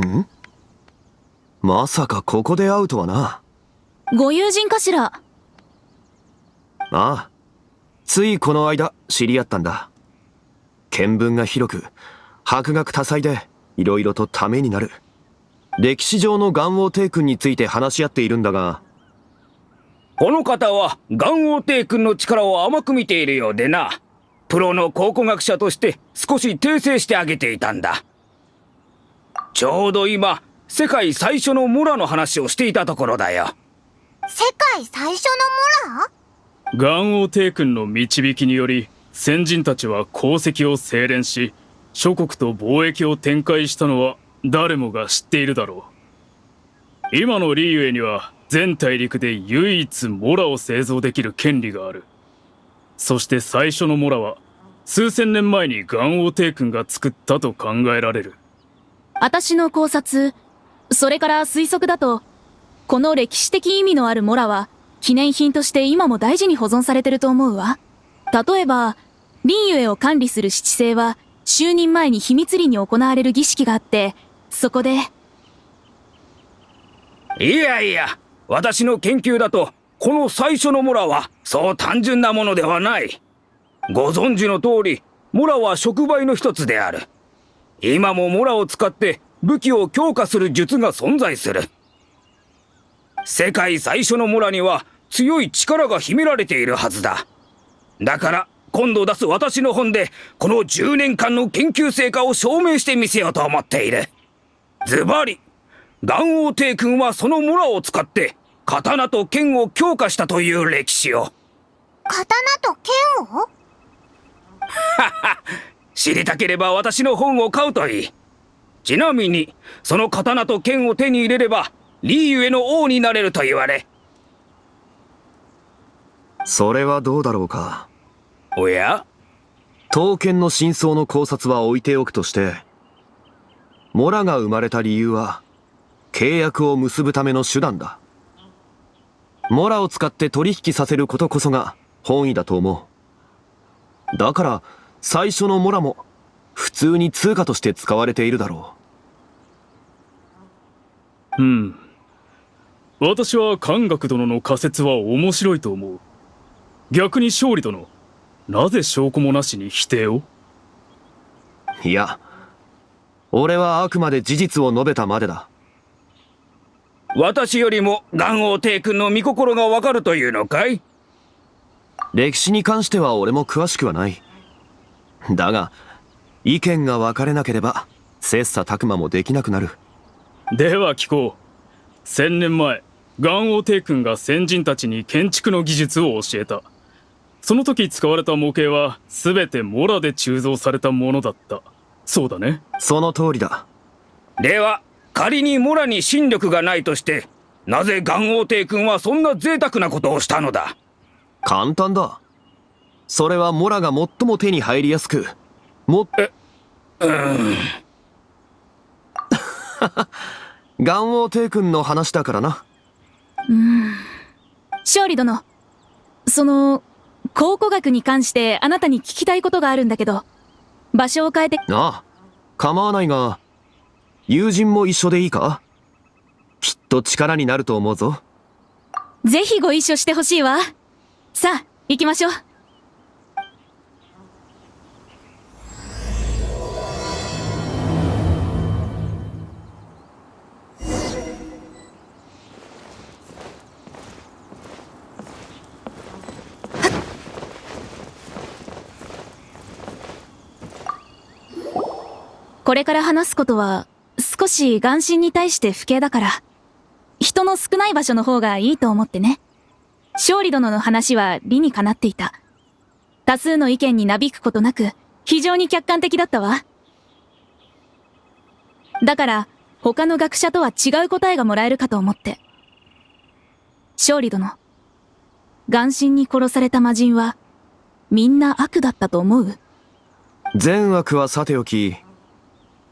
ん？まさかここで会うとはな。ご友人かしら？ああ、ついこの間知り合ったんだ。見聞が広く博学多彩でいろいろとためになる。歴史上の元王帝君について話し合っているんだが、この方は元王帝君の力を甘く見ているようでな。プロの考古学者として少し訂正してあげていたんだ。ちょうど今世界最初の村の話をしていたところだよ。世界最初の村？元王帝君の導きにより先人たちは功績を精錬し、諸国と貿易を展開したのは誰もが知っているだろう。今のリーユエには全大陸で唯一モラを製造できる権利がある。そして最初のモラは数千年前に元王帝君が作ったと考えられる。私の考察、それから推測だと、この歴史的意味のあるモラは記念品として今も大事に保存されてると思うわ。例えばリンユエを管理する七星は就任前に秘密裏に行われる儀式があって、そこで。いやいや、私の研究だとこの最初のモラはそう単純なものではない。ご存知の通りモラは触媒の一つである。今もモラを使って武器を強化する術が存在する。世界最初のモラには強い力が秘められているはずだ。だから今度出す私の本でこの10年間の研究成果を証明してみせようと思っている。ズバリ元王帝君はそのモラを使って刀と剣を強化したという歴史を。刀と剣を？知りたければ私の本を買うといい。ちなみにその刀と剣を手に入れればリーユエの王になれると言われ。それはどうだろうか。おや？刀剣の真相の考察は置いておくとして、モラが生まれた理由は契約を結ぶための手段だ。モラを使って取引させることこそが本意だと思う。だから最初のモラも普通に通貨として使われているだろう。私は漢学殿の仮説は面白いと思う。逆に勝利殿、なぜ証拠もなしに否定を？いや、俺はあくまで事実を述べたまでだ。私よりも元王帝君の御心がわかるというのかい？歴史に関しては俺も詳しくはない。だが意見が分かれなければ切磋琢磨もできなくなる。では聞こう。1000年前元王帝君が先人たちに建築の技術を教えた。その時使われた模型は全てモラで鋳造されたものだった。そうだね。その通りだ。では仮にモラに神力がないとして、なぜ元王帝君はそんな贅沢なことをしたのだ？簡単だ。それはモラが最も手に入りやすく、元王帝君の話だからな。勝利殿、考古学に関してあなたに聞きたいことがあるんだけど、場所を変えて。ああ、構わないが、友人も一緒でいいか？きっと力になると思うぞ。ぜひご一緒してほしいわ。さあ、行きましょう。これから話すことは、少し眼神に対して不敬だから、人の少ない場所の方がいいと思ってね。勝利殿の話は理にかなっていた。多数の意見になびくことなく、非常に客観的だったわ。だから、他の学者とは違う答えがもらえるかと思って。勝利殿、眼神に殺された魔人は、みんな悪だったと思う？善悪はさておき、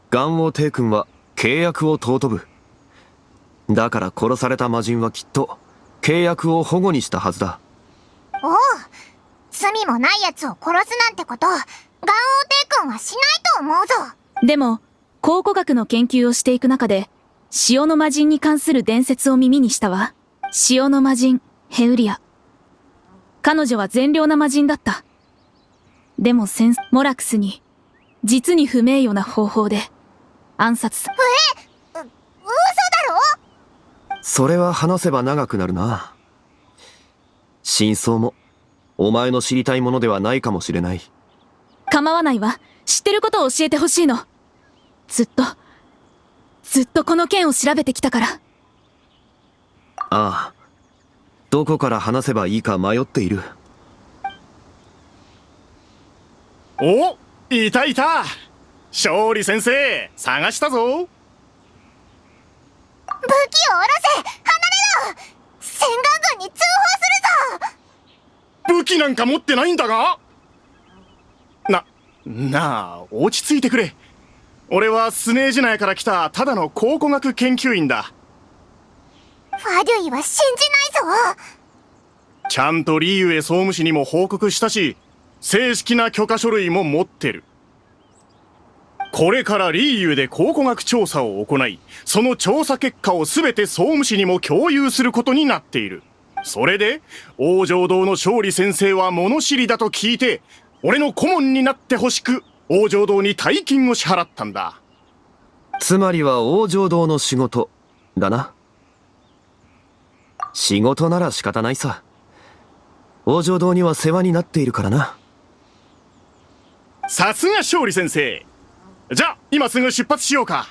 元王帝君は契約を尊ぶ。だから殺された魔人はきっと契約を保護にしたはずだ。おう、罪もない奴を殺すなんてこと、元王帝君はしないと思うぞ。でも、考古学の研究をしていく中で、塩の魔人に関する伝説を耳にしたわ。塩の魔人、ヘウリア。彼女は善良な魔人だった。でもモラクスに、実に不名誉な方法で、暗殺。嘘だろ？それは話せば長くなるな。真相も、お前の知りたいものではないかもしれない。構わないわ。知ってることを教えてほしいの。ずっとこの件を調べてきたから。ああ。どこから話せばいいか迷っている。お、いたいた。勝利先生、探したぞ。武器を下ろせ！離れろ！洗顔軍に通報するぞ！武器なんか持ってないんだが。なあ、落ち着いてくれ。俺はスネージ内から来たただの考古学研究員だ。ファデュイは信じないぞ。ちゃんとリーユエ総務士にも報告したし、正式な許可書類も持ってる。これからリーユエで考古学調査を行い、その調査結果を全て総務士にも共有することになっている。それで王城堂の勝利先生は物知りだと聞いて、俺の顧問になってほしく王城堂に大金を支払ったんだ。つまりは王城堂の仕事だな。仕事なら仕方ないさ。王城堂には世話になっているからな。さすが勝利先生。じゃあ今すぐ出発しようか。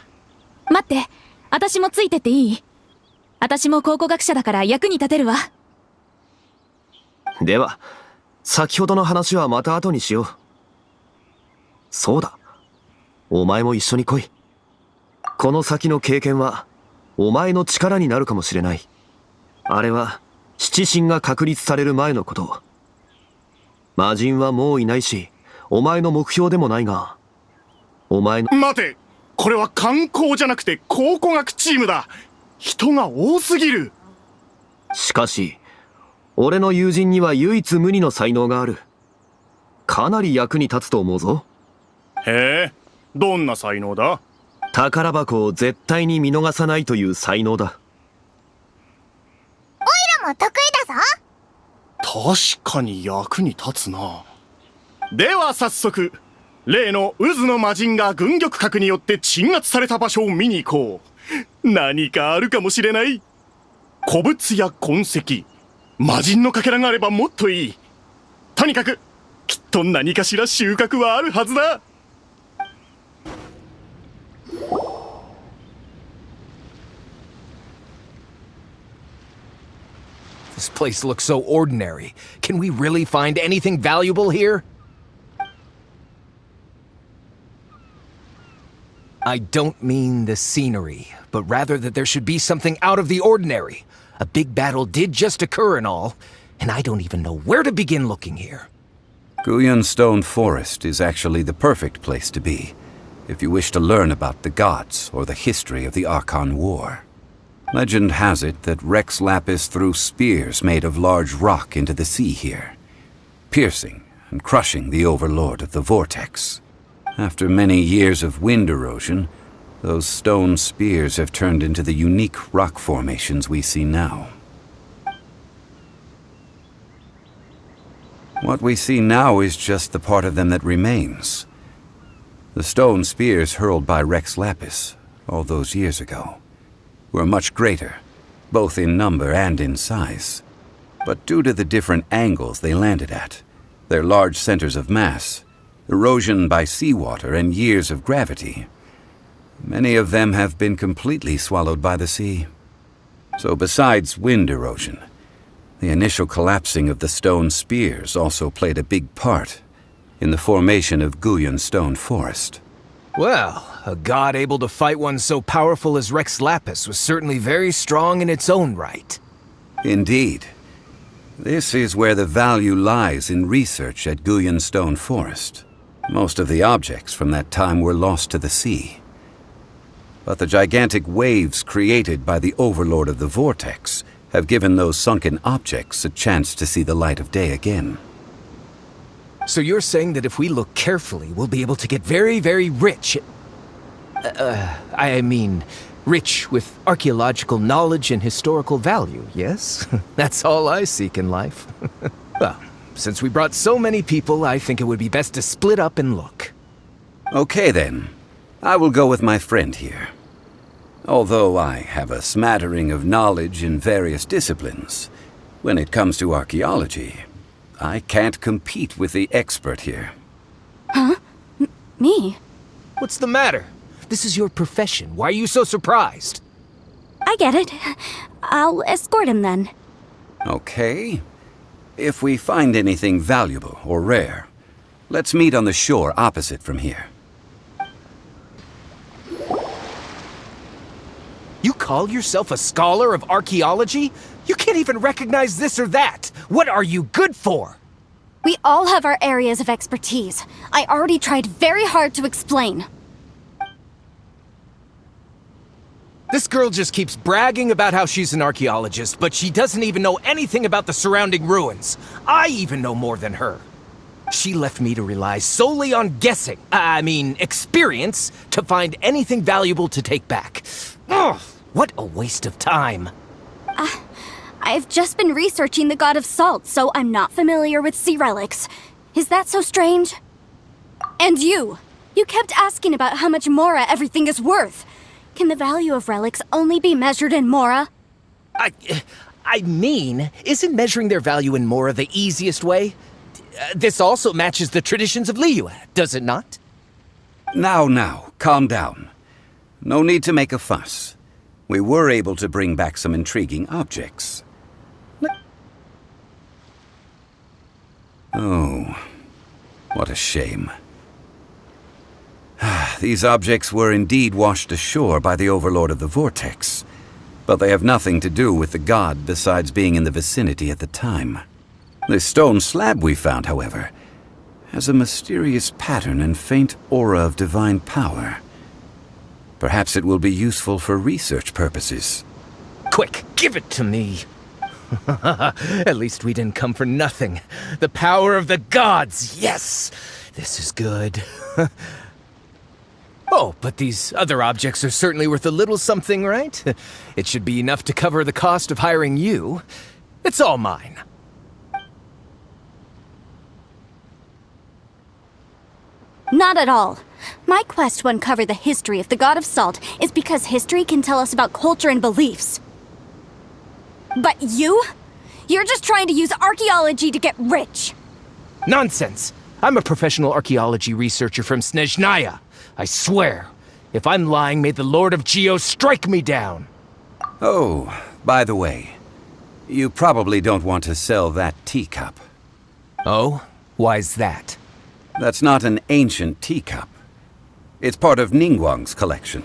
待って、私もついてっていい？私も考古学者だから役に立てるわ。では、先ほどの話はまた後にしよう。そうだ。お前も一緒に来い。この先の経験は、お前の力になるかもしれない。あれは、七神が確立される前のこと。魔人はもういないし、お前の目標でもないが、お前の…待て！これは観光じゃなくて考古学チームだ！人が多すぎる！しかし、俺の友人には唯一無二の才能がある。かなり役に立つと思うぞ。へえ、どんな才能だ？宝箱を絶対に見逃さないという才能だ。オイラも得意だぞ。確かに役に立つな。では早速、例の渦の魔人が軍玉閣によって鎮圧された場所を見に行こう。何かあるかもしれない。古物や痕跡、魔人のかけらがあればもっといい。とにかくきっと何かしら収穫はあるはずだ。This place looks so ordinary. Can we really find anything valuable here? I don't mean the scenery, but rather that there should be something out of the ordinary. A big battle did just occur and all, and I don't even know where to begin looking here. Guyan Stone Forest is actually the perfect place to be, if you wish to learn about the gods or the history of the Archon War. Legend has it that Rex Lapis threw spears made of large rock into the sea here, piercing and crushing the overlord of the vortex. After many years of wind erosion, those stone spears have turned into the unique rock formations we see now. What we see now is just the part of them that remains. The stone spears hurled by Rex Lapis all those years ago were much greater, both in number and in size. But due to the different angles they landed at, their large centers of mass, erosion by seawater and years of gravity, Many of them have been completely swallowed by the sea. So besides wind erosion, the initial collapsing of the stone spears also played a big part in the formation of Guyun Stone Forest. Well, a god able to fight one so powerful as Rex Lapis was certainly very strong in its own right. Indeed. This is where the value lies in research at Guyun Stone Forest. Most of the objects from that time were lost to the sea. But the gigantic waves created by the Overlord of the Vortex have given those sunken objects a chance to see the light of day again. So you're saying that if we look carefully, we'll be able to get very, very rich. I mean, rich with archaeological knowledge and historical value, yes? That's all I seek in life. Well, since we brought so many people, I think it would be best to split up and look. Okay then. I will go with my friend here. Although I have a smattering of knowledge in various disciplines, when it comes to archaeology, I can't compete with the expert here. Huh? Me? What's the matter? This is your profession. Why are you so surprised? I get it. I'll escort him then. Okay. If we find anything valuable or rare, let's meet on the shore opposite from here. You call yourself a scholar of archaeology? You can't even recognize this or that. What are you good for? We all have our areas of expertise. I already tried very hard to explain. This girl just keeps bragging about how she's an archaeologist, but she doesn't even know anything about the surrounding ruins. I even know more than her. She left me to rely solely on guessing, experience, to find anything valuable to take back. Ugh, what a waste of time. I've just been researching the God of Salt, so I'm not familiar with sea relics. Is that so strange? And you kept asking about how much Mora everything is worth. Can the value of relics only be measured in Mora? Isn't measuring their value in Mora the easiest way? This also matches the traditions of Liyue, does it not? Now, calm down. No need to make a fuss. We were able to bring back some intriguing objects. Oh, what a shame. These objects were indeed washed ashore by the Overlord of the Vortex, but they have nothing to do with the god besides being in the vicinity at the time. The stone slab we found, however, has a mysterious pattern and faint aura of divine power. Perhaps it will be useful for research purposes. Quick, give it to me. At least we didn't come for nothing. The power of the gods, yes! This is good. Oh, but these other objects are certainly worth a little something, right? It should be enough to cover the cost of hiring you. It's all mine. Not at all. My quest to uncover the history of the God of Salt is because history can tell us about culture and beliefs. But you're just trying to use archaeology to get rich. Nonsense! I'm a professional archaeology researcher from Snezhnaya. I swear, if I'm lying, may the Lord of Geo strike me down. Oh, by the way, you probably don't want to sell that teacup. Oh? Why's that? That's not an ancient teacup. It's part of Ningguang's collection.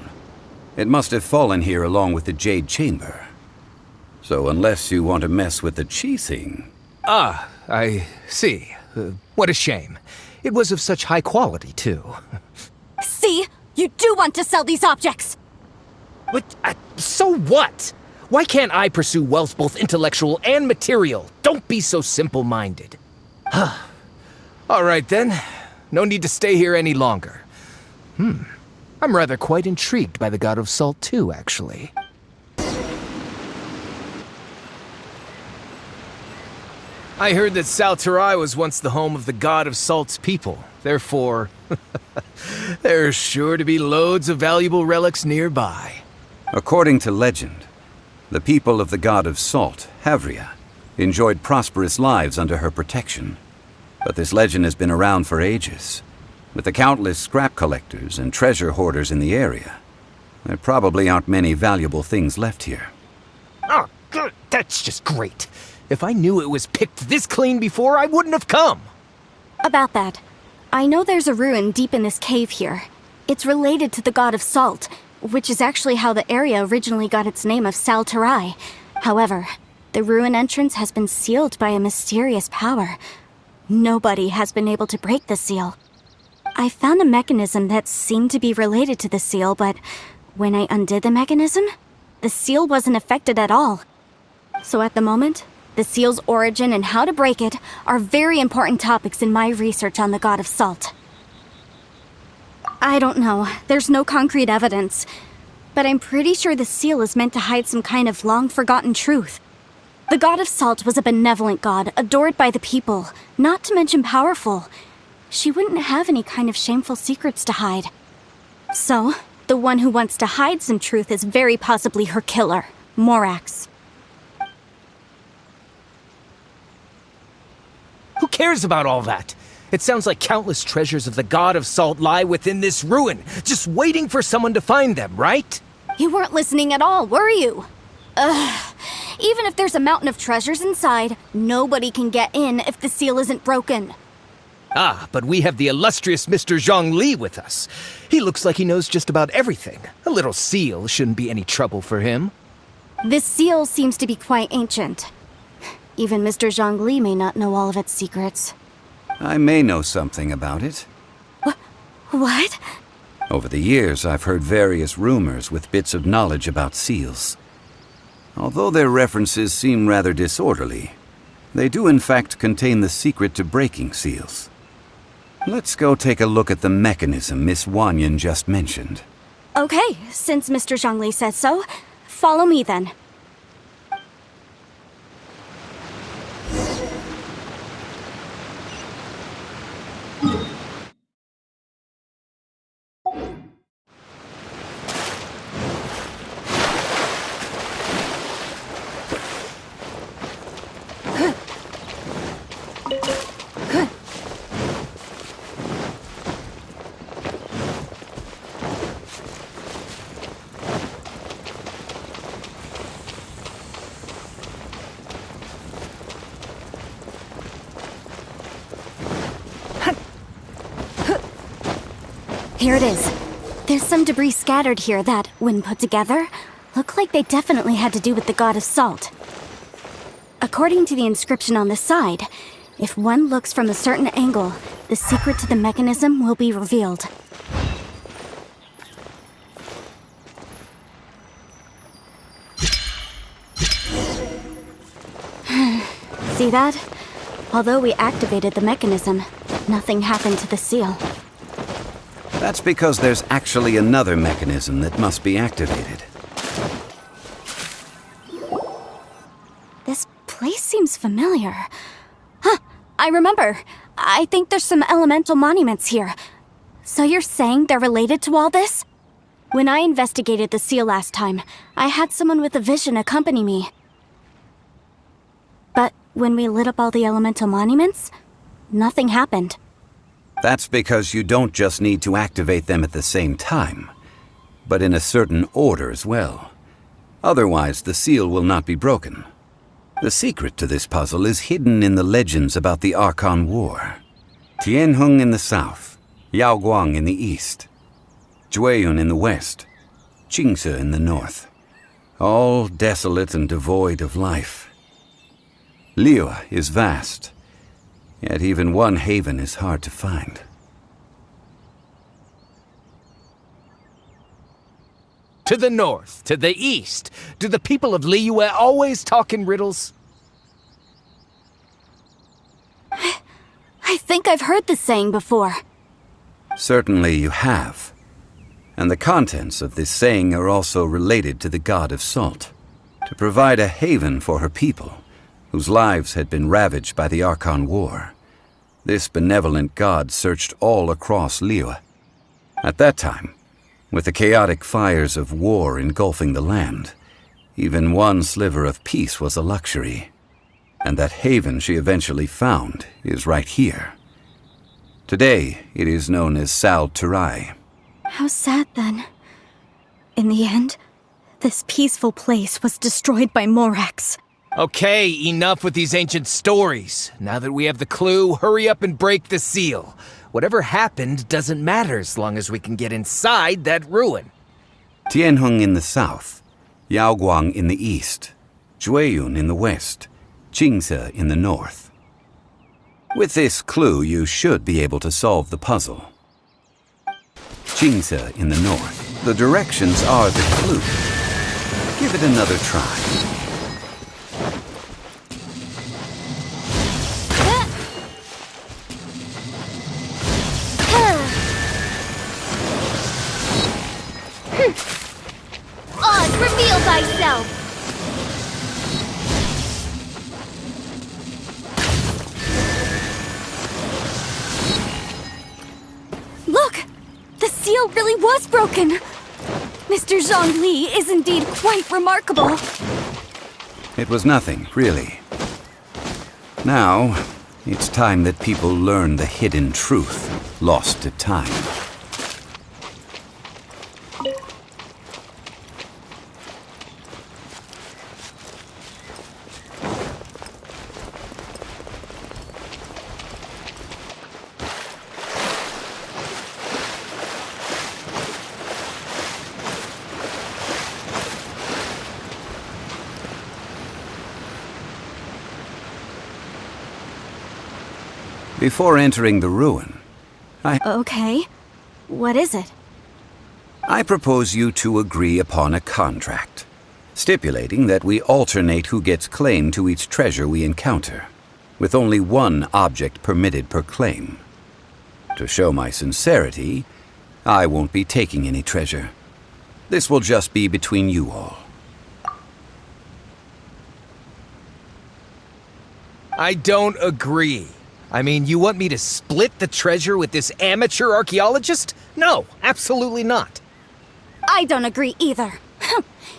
It must have fallen here along with the Jade Chamber. So unless you want to mess with the Qixing... Ah, I see. What a shame. It was of such high quality, too. See? You do want to sell these objects! But, so what? Why can't I pursue wealth both intellectual and material? Don't be so simple-minded. All right, then. No need to stay here any longer. I'm rather quite intrigued by the God of Salt, too, actually. I heard that Salterai was once the home of the God of Salt's people. Therefore, there's sure to be loads of valuable relics nearby. According to legend, the people of the God of Salt, Havria, enjoyed prosperous lives under her protection. But this legend has been around for ages, with the countless scrap collectors and treasure hoarders in the area. There probably aren't many valuable things left here. Oh, good. That's just great. If I knew it was picked this clean before, I wouldn't have come. About that, I know there's a ruin deep in this cave here. It's related to the god of salt, which is actually how the area originally got its name of Sal Terai. However, the ruin entrance has been sealed by a mysterious power. Nobody has been able to break the seal. I found a mechanism that seemed to be related to the seal, but when I undid the mechanism, the seal wasn't affected at all. So at the moment, the seal's origin and how to break it are very important topics in my research on the god of salt. I don't know, there's no concrete evidence, but I'm pretty sure the seal is meant to hide some kind of long-forgotten truth. The god of salt was a benevolent god, adored by the people, not to mention powerful. She wouldn't have any kind of shameful secrets to hide. So, the one who wants to hide some truth is very possibly her killer, Morax. Who cares about all that? It sounds like countless treasures of the god of salt lie within this ruin, just waiting for someone to find them, right? You weren't listening at all, were you? Even if there's a mountain of treasures inside, nobody can get in if the seal isn't broken. Ah, but we have the illustrious Mr. Zhongli with us. He looks like he knows just about everything. A little seal shouldn't be any trouble for him. This seal seems to be quite ancient. Even Mr. Zhongli may not know all of its secrets. I may know something about it. What? Over the years, I've heard various rumors with bits of knowledge about seals. Although their references seem rather disorderly, they do in fact contain the secret to breaking seals. Let's go take a look at the mechanism Miss Wanyan just mentioned. Okay, since Mr. Zhongli says so, follow me then. Here it is. There's some debris scattered here that, when put together, look like they definitely had to do with the god of salt. According to the inscription on the side, if one looks from a certain angle, the secret to the mechanism will be revealed. See that? Although we activated the mechanism, nothing happened to the seal. That's because there's actually another mechanism that must be activated. This place seems familiar. Huh, I remember. I think there's some elemental monuments here. So you're saying they're related to all this? When I investigated the seal last time, I had someone with a vision accompany me. But when we lit up all the elemental monuments, nothing happened. That's because you don't just need to activate them at the same time, but in a certain order as well. Otherwise, the seal will not be broken. The secret to this puzzle is hidden in the legends about the Archon War. Tianheng in the south, Yaoguang in the east, Jueyun in the west, Qingse in the north. All desolate and devoid of life. Liyue is vast, yet even one haven is hard to find. To the north, to the east. Do the people of Liyue always talk in riddles? I think I've heard this saying before. Certainly you have. And the contents of this saying are also related to the god of salt. To provide a haven for her people, whose lives had been ravaged by the Archon War, this benevolent god searched all across Liyue. At that time, with the chaotic fires of war engulfing the land, even one sliver of peace was a luxury. And that haven she eventually found is right here. Today, it is known as Sal Terai. How sad then. In the end, this peaceful place was destroyed by Morax. Okay, enough with these ancient stories. Now that we have the clue, hurry up and break the seal. Whatever happened doesn't matter as long as we can get inside that ruin. Tianheng in the south, Yaoguang in the east, Jueyun in the west, Qingse in the north. With this clue, you should be able to solve the puzzle. Qingse in the north. The directions are the clue. Give it another try. Oz, reveal thyself! Look! The seal really was broken! Mr. Zhongli is indeed quite remarkable. It was nothing, really. Now, it's time that people learn the hidden truth lost to time. Before entering the ruin, Okay. What is it? I propose you to agree upon a contract, stipulating that we alternate who gets claim to each treasure we encounter, with only one object permitted per claim. To show my sincerity, I won't be taking any treasure. This will just be between you all. I don't agree. I mean, you want me to split the treasure with this amateur archaeologist? No, absolutely not. I don't agree either.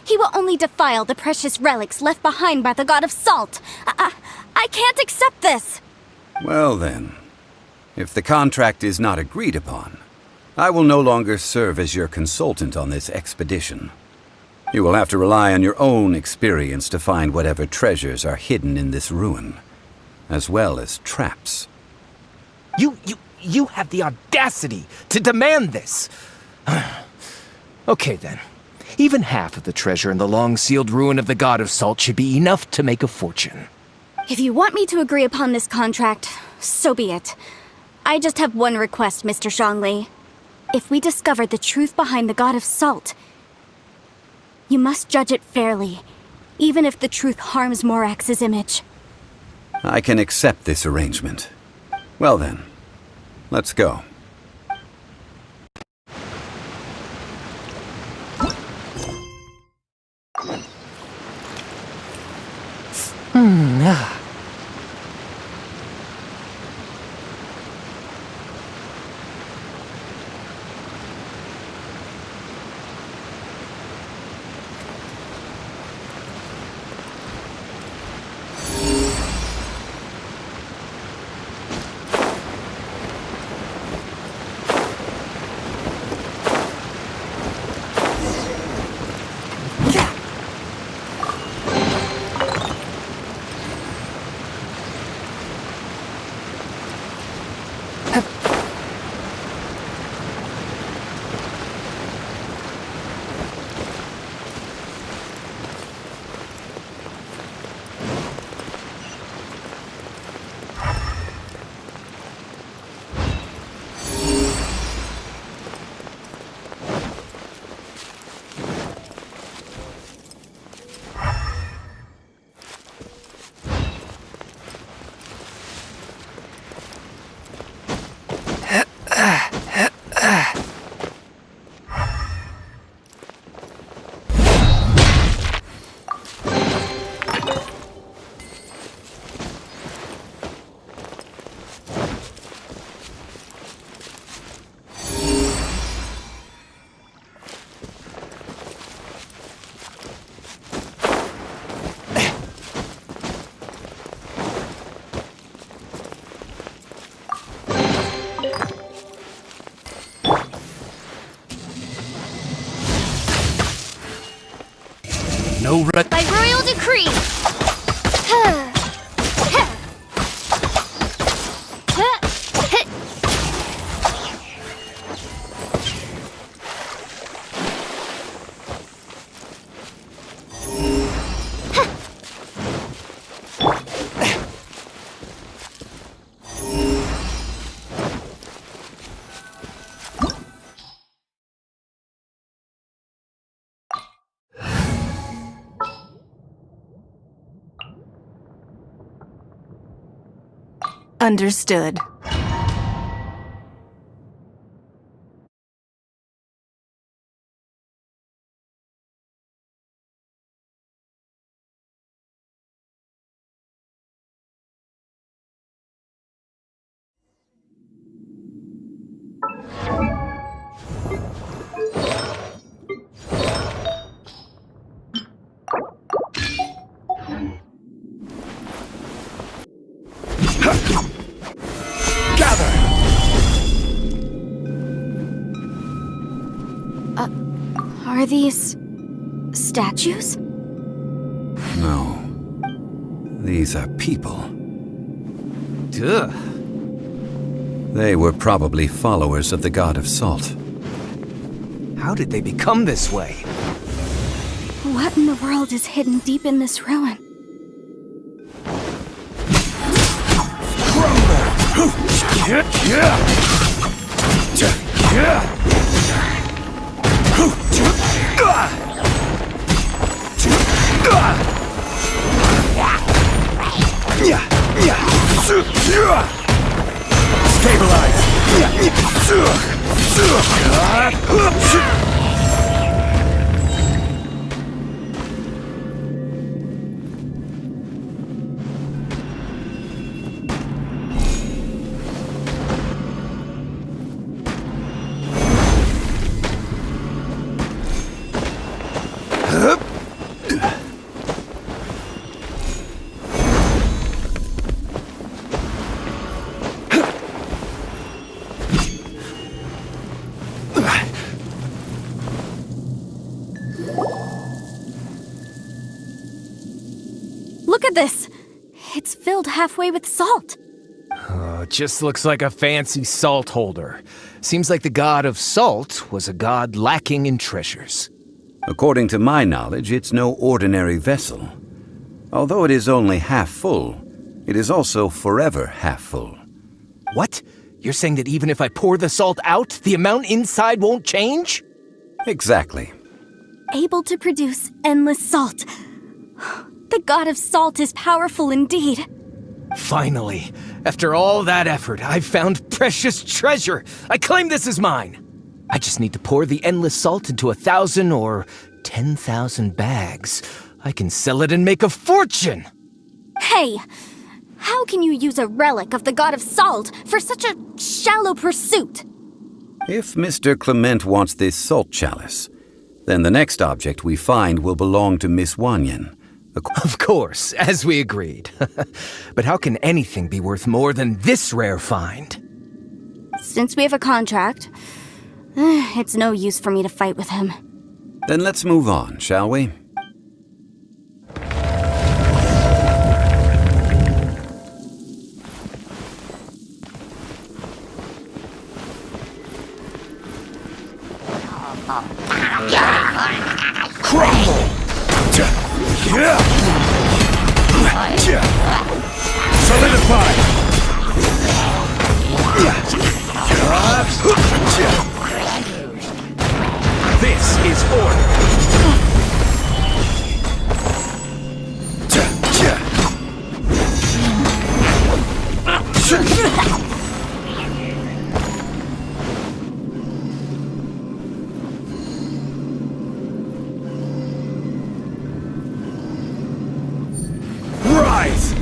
He will only defile the precious relics left behind by the god of salt. I can't accept this. Well then, if the contract is not agreed upon, I will no longer serve as your consultant on this expedition. You will have to rely on your own experience to find whatever treasures are hidden in this ruin, as well as traps. You have the audacity to demand this. Okay then. Even half of the treasure in the long-sealed ruin of the god of salt should be enough to make a fortune. If you want me to agree upon this contract, so be it. I just have one request, Mr. Zhongli. If we discover the truth behind the god of salt, you must judge it fairly, even if the truth harms Morax's image. I can accept this arrangement. Well then, let's go. no By royal decree! Understood. Are these statues? No. These are people. Duh. They were probably followers of the god of salt. How did they become this way? What in the world is hidden deep in this ruin? Look at this! It's filled halfway with salt. It just looks like a fancy salt holder. Seems like the god of salt was a god lacking in treasures. According to my knowledge, it's no ordinary vessel. Although it is only half full, it is also forever half full. What? You're saying that even if I pour the salt out, the amount inside won't change? Exactly. Able to produce endless salt. The god of salt is powerful indeed. Finally, after all that effort, I've found precious treasure. I claim this as mine. I just need to pour the endless salt into 1,000 or 10,000 bags. I can sell it and make a fortune. Hey, how can you use a relic of the god of salt for such a shallow pursuit? If Mr. Clement wants this salt chalice, then the next object we find will belong to Miss Wanyan. Of course, as we agreed. But how can anything be worth more than this rare find? Since we have a contract, it's no use for me to fight with him. Then let's move on, shall we? Crumble! Solidify! This is order! Rise!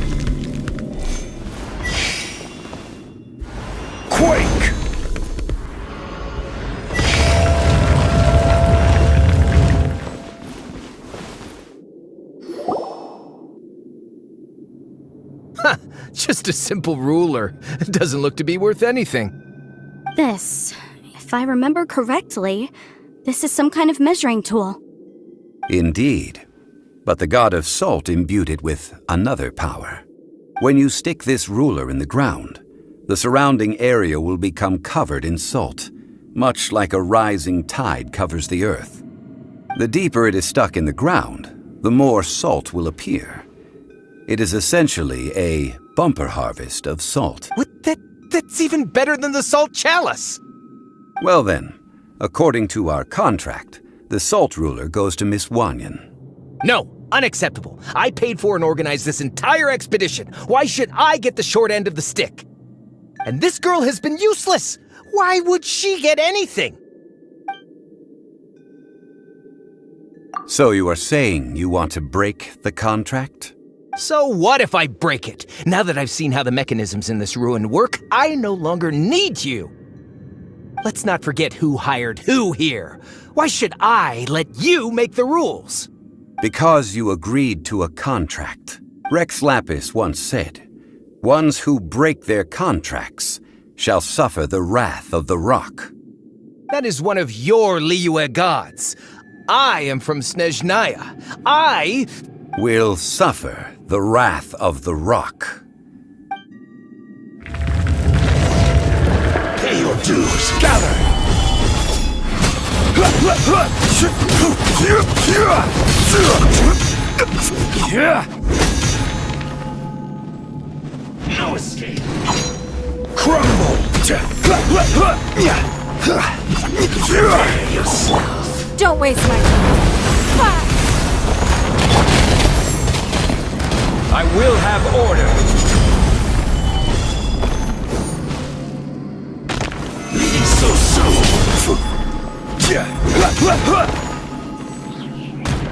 Quake! Just a simple ruler. It doesn't look to be worth anything. This, if I remember correctly, this is some kind of measuring tool. Indeed. But the god of salt imbued it with another power. When you stick this ruler in the ground, the surrounding area will become covered in salt, much like a rising tide covers the earth. The deeper it is stuck in the ground, the more salt will appear. It is essentially a bumper harvest of salt. What? That's even better than the salt chalice! Well then, according to our contract, the salt ruler goes to Miss Wanyan. No, unacceptable. I paid for and organized this entire expedition. Why should I get the short end of the stick? And this girl has been useless! Why would she get anything? So you are saying you want to break the contract? So what if I break it? Now that I've seen how the mechanisms in this ruin work, I no longer need you. Let's not forget who hired who here. Why should I let you make the rules? Because you agreed to a contract. Rex Lapis once said, "Ones who break their contracts shall suffer the wrath of the rock." That is one of your Liyue gods. I am from Snezhnaya. I will suffer the wrath of the rock. Pay your dues. Gather. No escape. Crumble. Prepare yourself. Don't waste my time. I will have order. Leaving so soon.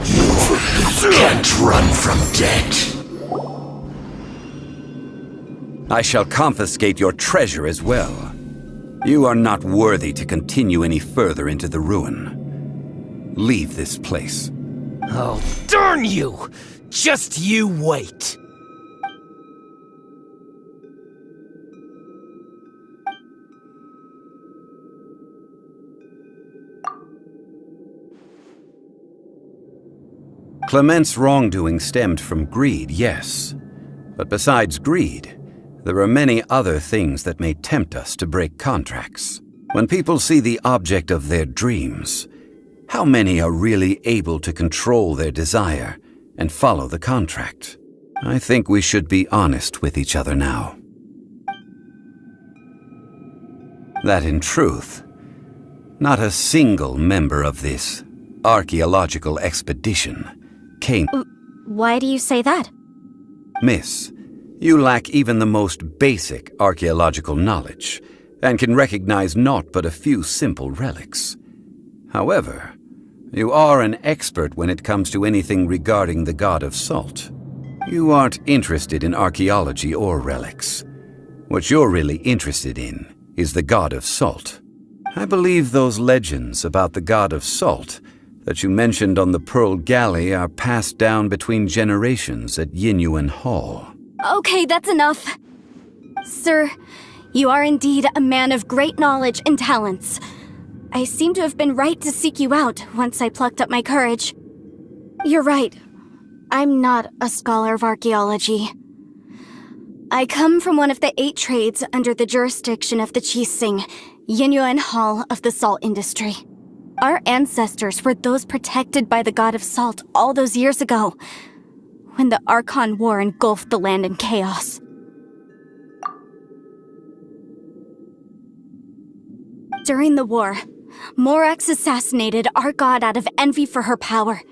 You can't run from death. I shall confiscate your treasure as well. You are not worthy to continue any further into the ruin. Leave this place. Oh, darn you! Just you wait. Clement's wrongdoing stemmed from greed, yes. But besides greed, there are many other things that may tempt us to break contracts. When people see the object of their dreams, how many are really able to control their desire and follow the contract? I think we should be honest with each other now. That in truth, not a single member of this archaeological expedition came. Why do you say that? Miss, you lack even the most basic archaeological knowledge and can recognize naught but a few simple relics. However, you are an expert when it comes to anything regarding the god of salt. You aren't interested in archaeology or relics. What you're really interested in is the god of salt. I believe those legends about the god of salt that you mentioned on the Pearl Galley are passed down between generations at Yinyuan Hall. Okay, that's enough. Sir, you are indeed a man of great knowledge and talents. I seem to have been right to seek you out once I plucked up my courage. You're right. I'm not a scholar of archaeology. I come from one of the 8 trades under the jurisdiction of the Qixing, Yinyuan Hall of the salt industry. Our ancestors were those protected by the god of salt all those years ago, when the Archon War engulfed the land in chaos. During the war, Morax assassinated our god out of envy for her power.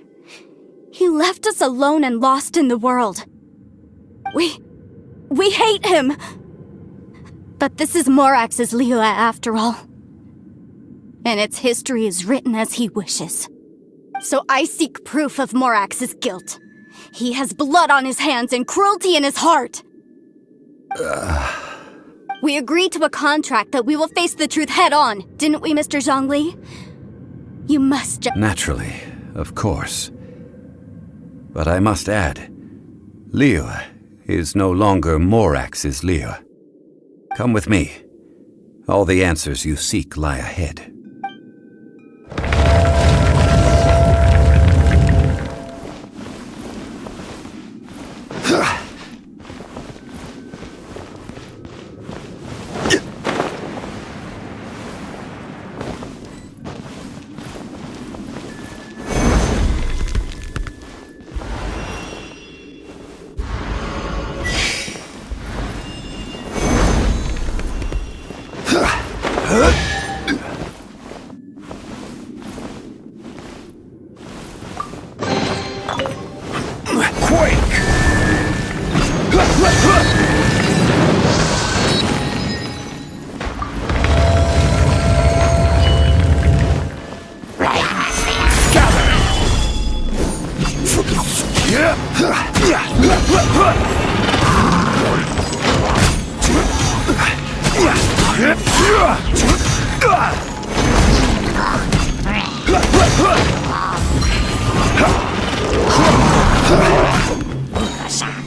He left us alone and lost in the world. We hate him! But this is Morax's Liyue after all. And its history is written as he wishes. So I seek proof of Morax's guilt. He has blood on his hands and cruelty in his heart. We agreed to a contract that we will face the truth head on, didn't we, Mr. Zhongli? You must Naturally, of course. But I must add, Liyue is no longer Morax's Liyue. Come with me. All the answers you seek lie ahead.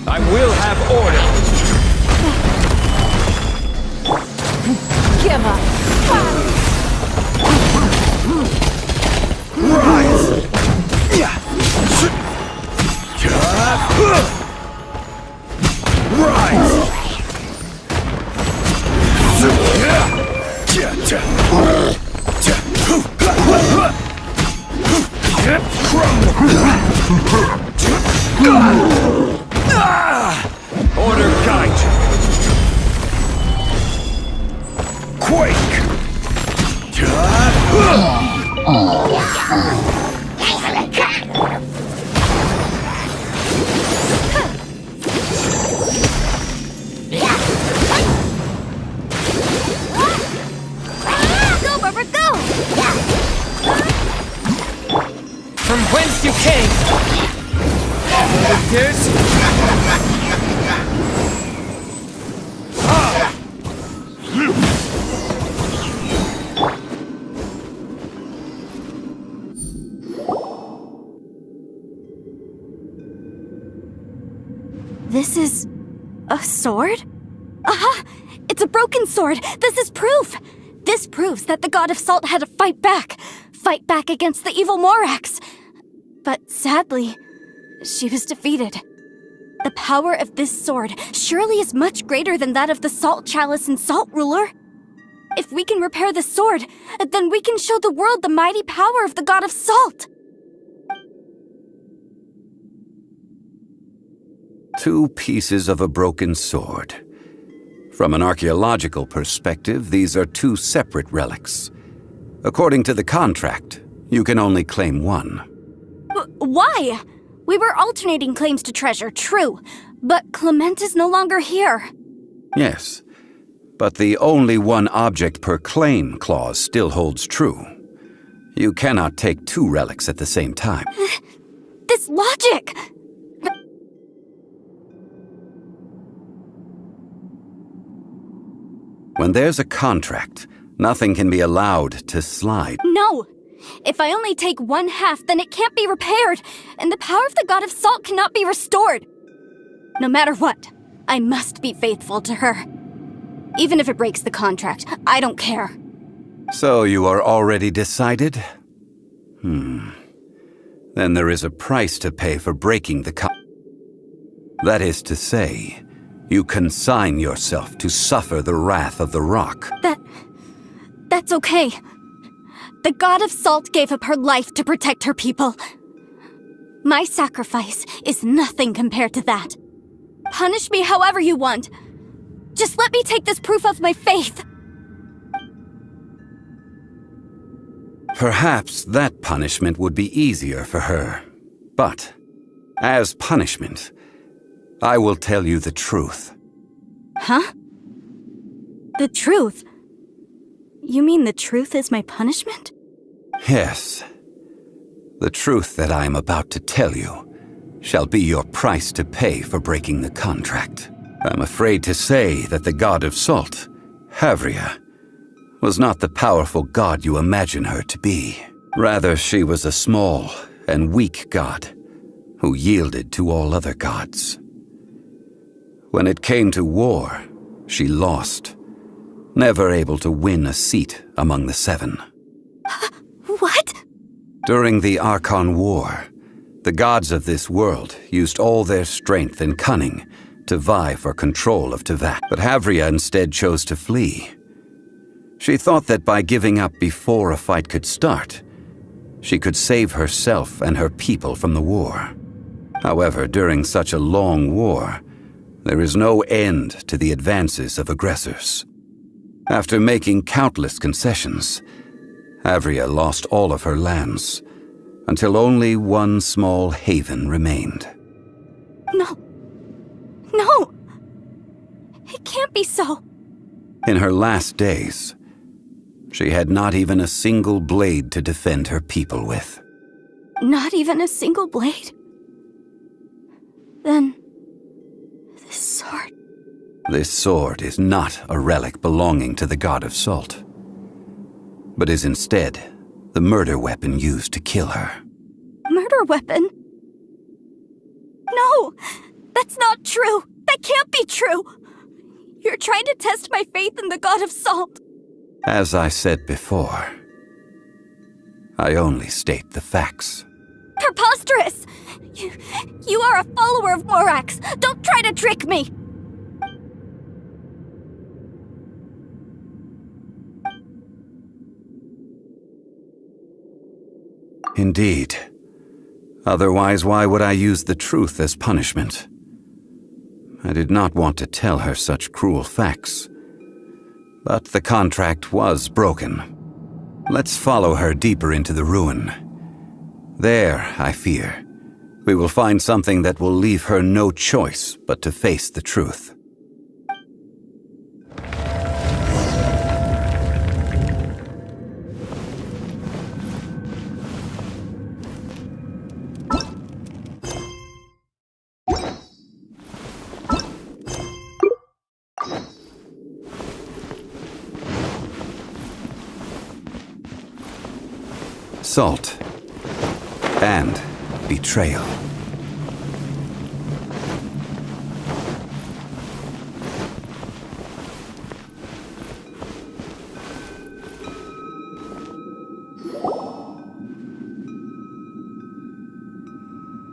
I will have order. Give up. Rise! Rise! Order guide you. Quake! Go, Barbara, go! From whence you came! This is a sword? Aha! It's a broken sword! This is proof! This proves that the god of salt had to fight back against the evil Morax. But sadly, she was defeated. The power of this sword surely is much greater than that of the Salt Chalice and Salt Ruler. If we can repair the sword, then we can show the world the mighty power of the god of salt. Two pieces of a broken sword. From an archaeological perspective, these are two separate relics. According to the contract, you can only claim one. Why? We were alternating claims to treasure, true, but Clement is no longer here. Yes, but the only one object per claim clause still holds true. You cannot take two relics at the same time. This logic! When there's a contract, nothing can be allowed to slide. No! If I only take one half, then it can't be repaired, and the power of the god of salt cannot be restored. No matter what, I must be faithful to her. Even if it breaks the contract, I don't care. So you are already decided? Then there is a price to pay for breaking the That is to say, you consign yourself to suffer the wrath of the rock. That's okay. The god of salt gave up her life to protect her people. My sacrifice is nothing compared to that. Punish me however you want. Just let me take this proof of my faith. Perhaps that punishment would be easier for her. But, as punishment, I will tell you the truth. Huh? The truth? You mean the truth is my punishment? Yes. The truth that I am about to tell you shall be your price to pay for breaking the contract. I'm afraid to say that the god of salt, Havria, was not the powerful god you imagine her to be. Rather, she was a small and weak god who yielded to all other gods. When it came to war, she lost, never able to win a seat among the seven. What? During the Archon War, the gods of this world used all their strength and cunning to vie for control of Teyvat. But Havria instead chose to flee. She thought that by giving up before a fight could start, she could save herself and her people from the war. However, during such a long war, there is no end to the advances of aggressors. After making countless concessions, Havria lost all of her lands, until only one small haven remained. No. No! It can't be so. In her last days, she had not even a single blade to defend her people with. Not even a single blade? Then, this sword... This sword is not a relic belonging to the god of salt, but is instead the murder weapon used to kill her. Murder weapon? No! That's not true! That can't be true! You're trying to test my faith in the god of salt! As I said before, I only state the facts. Preposterous! You are a follower of Morax! Don't try to trick me! Indeed. Otherwise, why would I use the truth as punishment? I did not want to tell her such cruel facts. But the contract was broken. Let's follow her deeper into the ruin. There, I fear, we will find something that will leave her no choice but to face the truth. Salt and betrayal.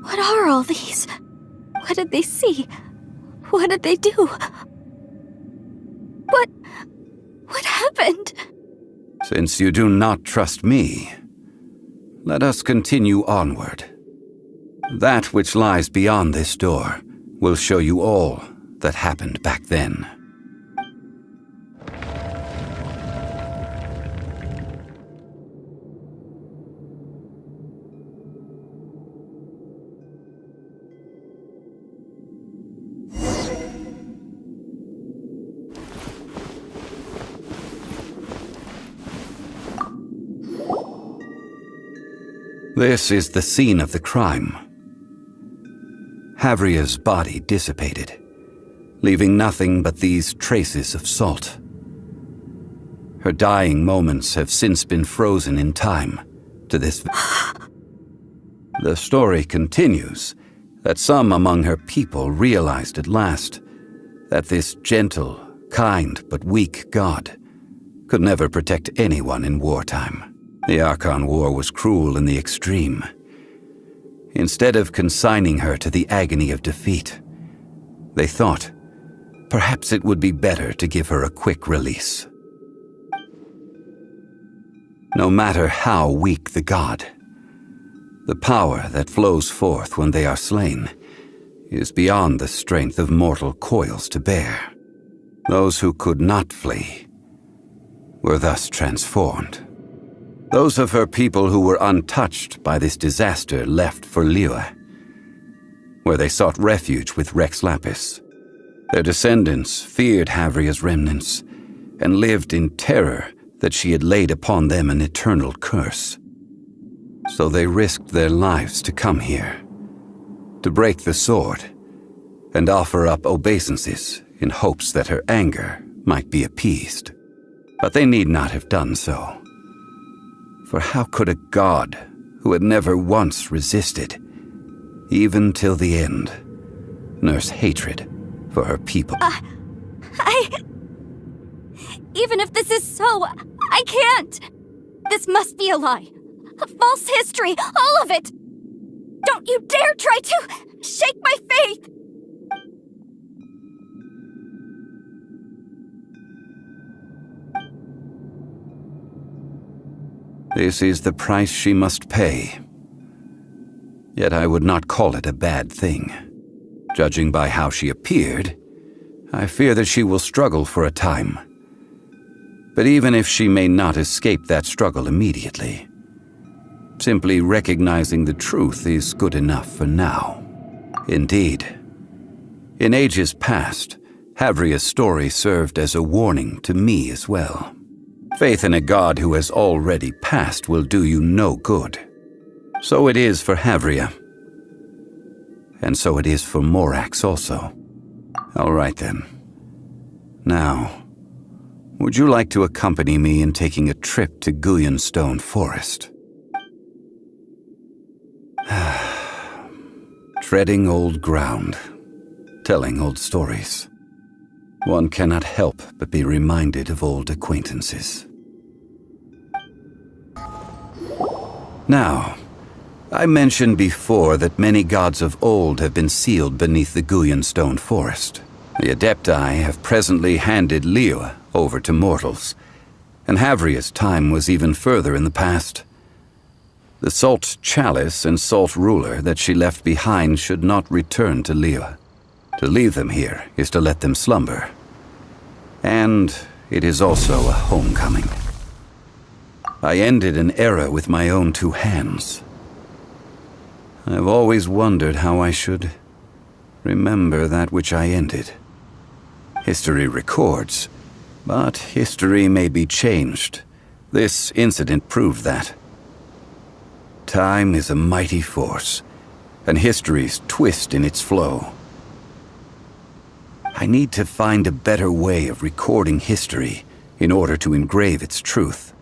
What are all these? What did they see? What did they do? What happened? Since you do not trust me, let us continue onward. That which lies beyond this door will show you all that happened back then. This is the scene of the crime. Havria's body dissipated, leaving nothing but these traces of salt. Her dying moments have since been frozen in time to this. The story continues that some among her people realized at last that this gentle, kind, but weak god could never protect anyone in wartime. The Archon War was cruel in the extreme. Instead of consigning her to the agony of defeat, they thought perhaps it would be better to give her a quick release. No matter how weak the god, the power that flows forth when they are slain is beyond the strength of mortal coils to bear. Those who could not flee were thus transformed. Those of her people who were untouched by this disaster left for Flore, where they sought refuge with Rex Lapis. Their descendants feared Havria's remnants and lived in terror that she had laid upon them an eternal curse. So they risked their lives to come here, to break the sword, and offer up obeisances in hopes that her anger might be appeased. But they need not have done so. For how could a god who had never once resisted, even till the end, nurse hatred for her people? Even if this is so, I can't! This must be a lie. A false history, all of it! Don't you dare try to shake my faith! This is the price she must pay. Yet I would not call it a bad thing. Judging by how she appeared, I fear that she will struggle for a time. But even if she may not escape that struggle immediately, simply recognizing the truth is good enough for now. Indeed, in ages past, Havria's story served as a warning to me as well. Faith in a god who has already passed will do you no good. So it is for Havria. And so it is for Morax also. All right then. Now, would you like to accompany me in taking a trip to Stone Forest? Treading old ground, telling old stories. One cannot help but be reminded of old acquaintances. Now, I mentioned before that many gods of old have been sealed beneath the Guyan stone forest. The Adepti have presently handed Liyue over to mortals, and Havria's time was even further in the past. The Salt Chalice and Salt Ruler that she left behind should not return to Liyue. To leave them here is to let them slumber. And it is also a homecoming. I ended an era with my own two hands. I've always wondered how I should remember that which I ended. History records, but history may be changed. This incident proved that. Time is a mighty force, and history's twist in its flow. I need to find a better way of recording history in order to engrave its truth.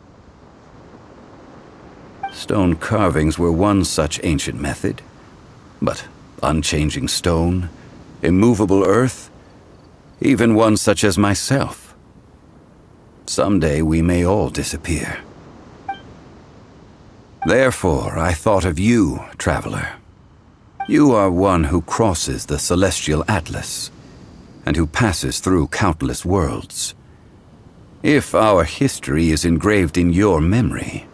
Stone carvings were one such ancient method, but unchanging stone, immovable earth, even one such as myself. Someday we may all disappear. Therefore, I thought of you, traveler. You are one who crosses the celestial atlas, and who passes through countless worlds. If our history is engraved in your memory,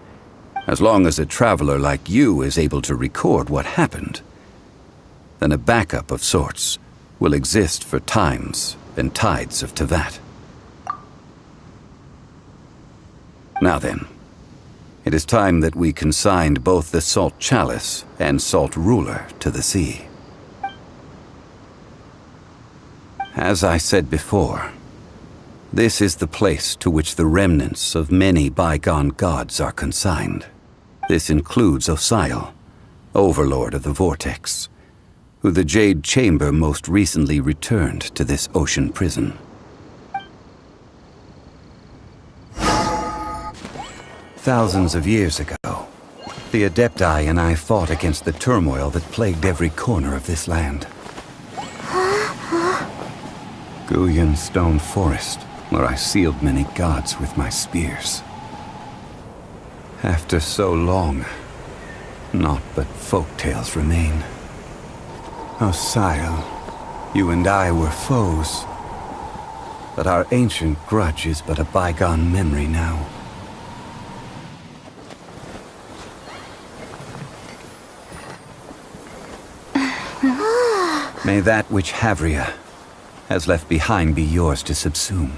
as long as a traveler like you is able to record what happened, then a backup of sorts will exist for times and tides of Teyvat. Now then, it is time that we consigned both the Salt Chalice and Salt Ruler to the sea. As I said before, this is the place to which the remnants of many bygone gods are consigned. This includes Osial, overlord of the Vortex, who the Jade Chamber most recently returned to this ocean prison. Thousands of years ago, the Adepti and I fought against the turmoil that plagued every corner of this land. Guyan Stone Forest, where I sealed many gods with my spears. After so long, naught but folk tales remain. Osial, you and I were foes, but our ancient grudge is but a bygone memory now. May that which Havria has left behind be yours to subsume.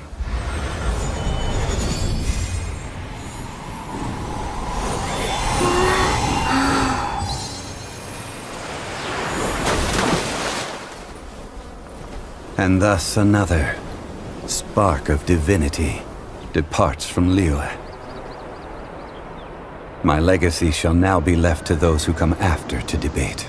And thus another spark of divinity departs from Liyue. My legacy shall now be left to those who come after to debate.